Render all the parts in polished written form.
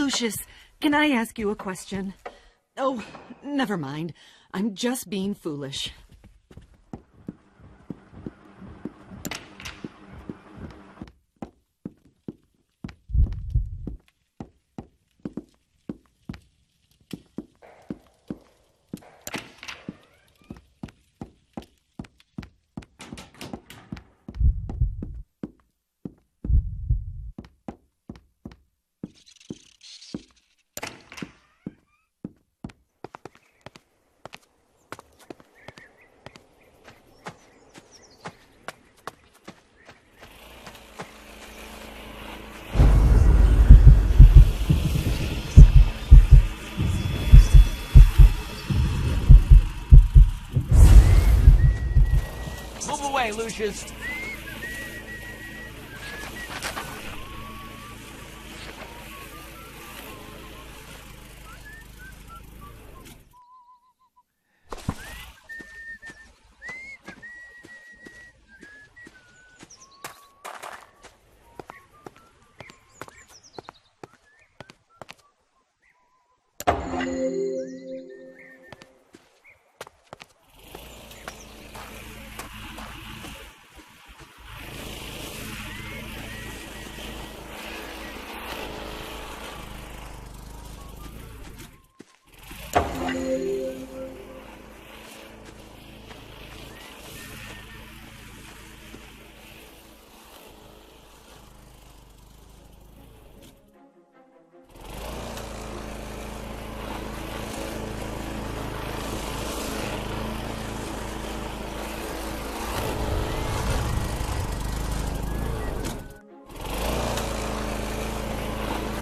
Lucius, can I ask you a question? Oh, never mind. I'm just being foolish. Move away, Lucius.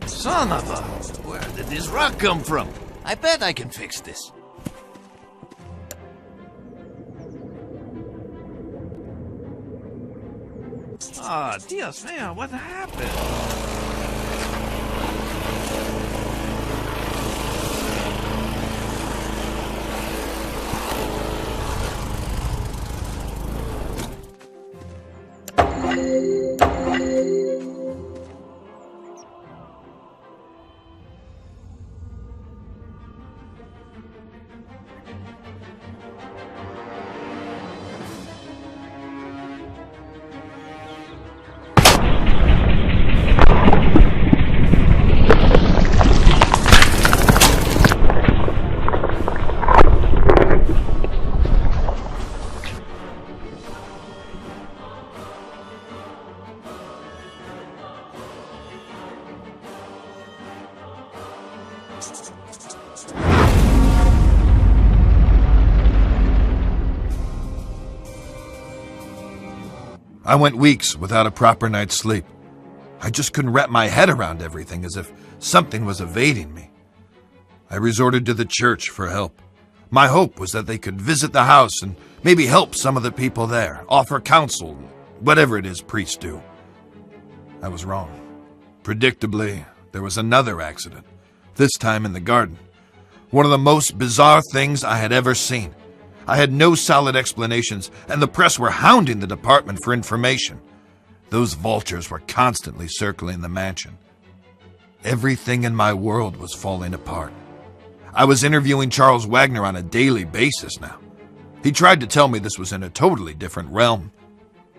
Son of a... Where did this rock come from? I bet I can fix this. Ah, Dios mío, what happened? I went weeks without a proper night's sleep. I just couldn't wrap my head around everything, as if something was evading me. I resorted to the church for help. My hope was that they could visit the house and maybe help some of the people there, offer counsel, whatever it is priests do. I was wrong. Predictably, there was another accident, this time in the garden. One of the most bizarre things I had ever seen. I had no solid explanations, and the press were hounding the department for information. Those vultures were constantly circling the mansion. Everything in my world was falling apart. I was interviewing Charles Wagner on a daily basis now. He tried to tell me this was in a totally different realm.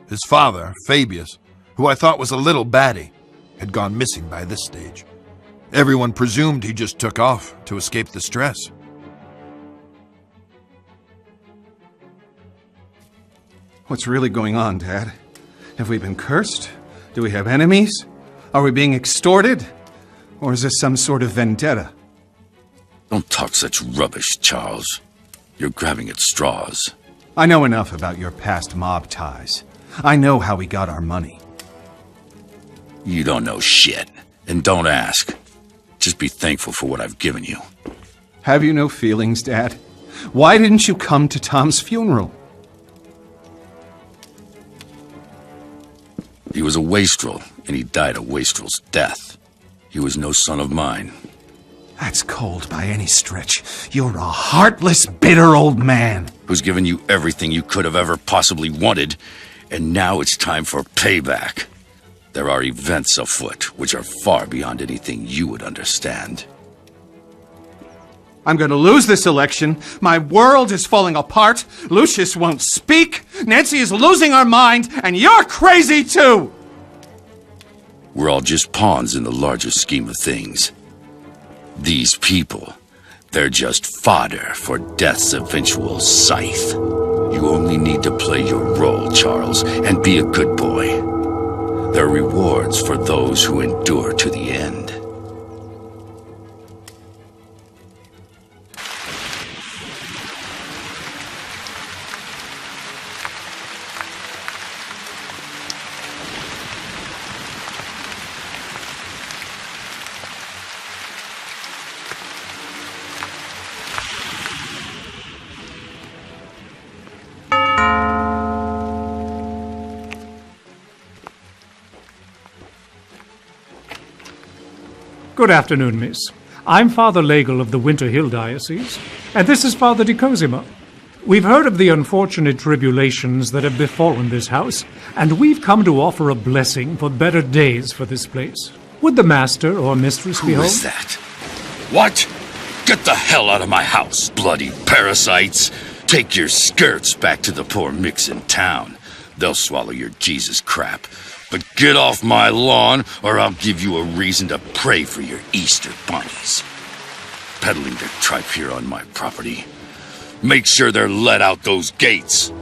His father, Fabius, who I thought was a little batty, had gone missing by this stage. Everyone presumed he just took off to escape the stress. What's really going on, Dad? Have we been cursed? Do we have enemies? Are we being extorted? Or is this some sort of vendetta? Don't talk such rubbish, Charles. You're grabbing at straws. I know enough about your past mob ties. I know how we got our money. You don't know shit, and don't ask. Just be thankful for what I've given you. Have you no feelings, Dad? Why didn't you come to Tom's funeral? He was a wastrel, and he died a wastrel's death. He was no son of mine. That's cold by any stretch. You're a heartless, bitter old man. Who's given you everything you could have ever possibly wanted, and now it's time for payback. There are events afoot which are far beyond anything you would understand. I'm going to lose this election. My world is falling apart. Lucius won't speak. Nancy is losing her mind. And you're crazy too! We're all just pawns in the larger scheme of things. These people, they're just fodder for death's eventual scythe. You only need to play your role, Charles, and be a good boy. There are rewards for those who endure to the end. Good afternoon, miss. I'm Father Legel of the Winter Hill Diocese, and this is Father de Cosima. We've heard of the unfortunate tribulations that have befallen this house, and we've come to offer a blessing for better days for this place. Would the master or mistress be Who home? is that? What? Get the hell out of my house, bloody parasites! Take your skirts back to the poor micks in town. They'll swallow your Jesus crap. But get off my lawn, or I'll give you a reason to pray for your Easter bunnies. Peddling their tripe here on my property. Make sure they're let out those gates.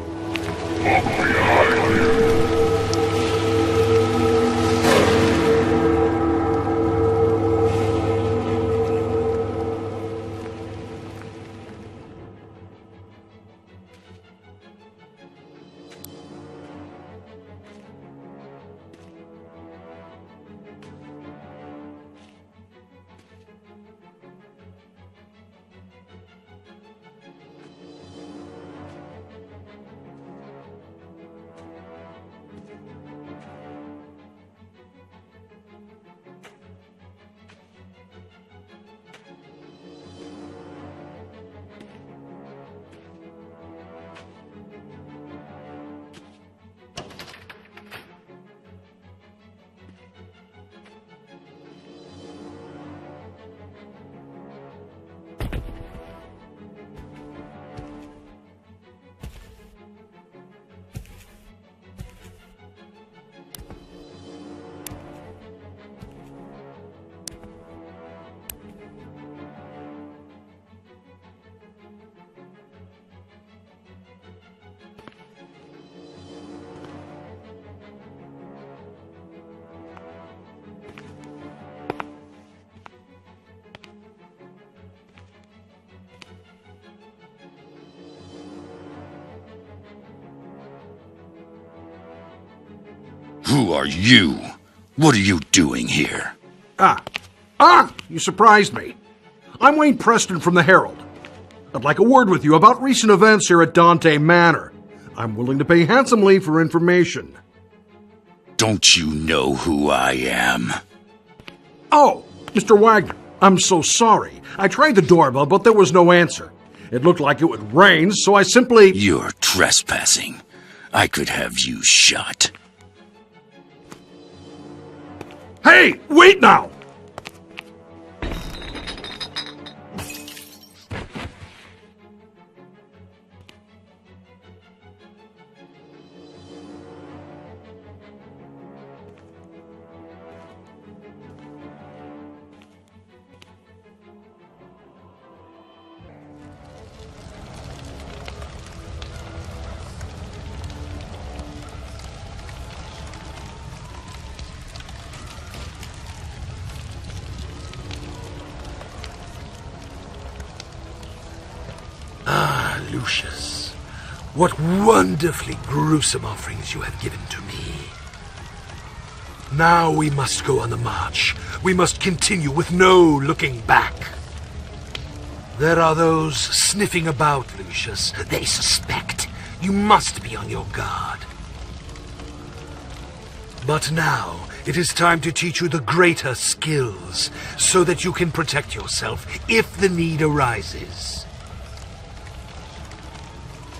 Who are you? What are you doing here? You surprised me. I'm Wayne Preston from the Herald. I'd like a word with you about recent events here at Dante Manor. I'm willing to pay handsomely for information. Don't you know who I am? Oh, Mr. Wagner, I'm so sorry. I tried the doorbell, but there was no answer. It looked like it would rain, so I simply... You're trespassing. I could have you shot. Hey, wait now! Lucius, what wonderfully gruesome offerings you have given to me. Now we must go on the march. We must continue with no looking back. There are those sniffing about, Lucius. They suspect. You must be on your guard. But now, it is time to teach you the greater skills, so that you can protect yourself if the need arises.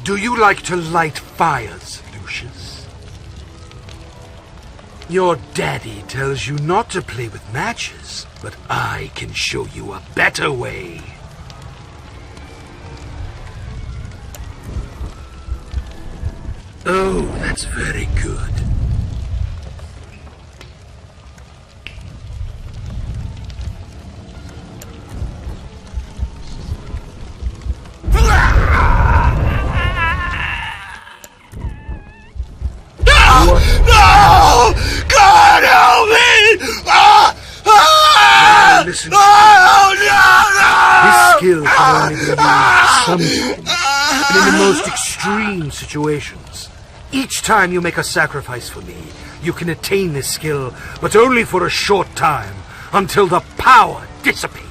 Do you like to light fires, Lucius? Your daddy tells you not to play with matches, but I can show you a better way. Oh, that's very good. No! God help me! Listen. Oh, This skill can only be used sometimes, and in the most extreme situations. Each time you make a sacrifice for me, you can attain this skill, but only for a short time, until the power dissipates.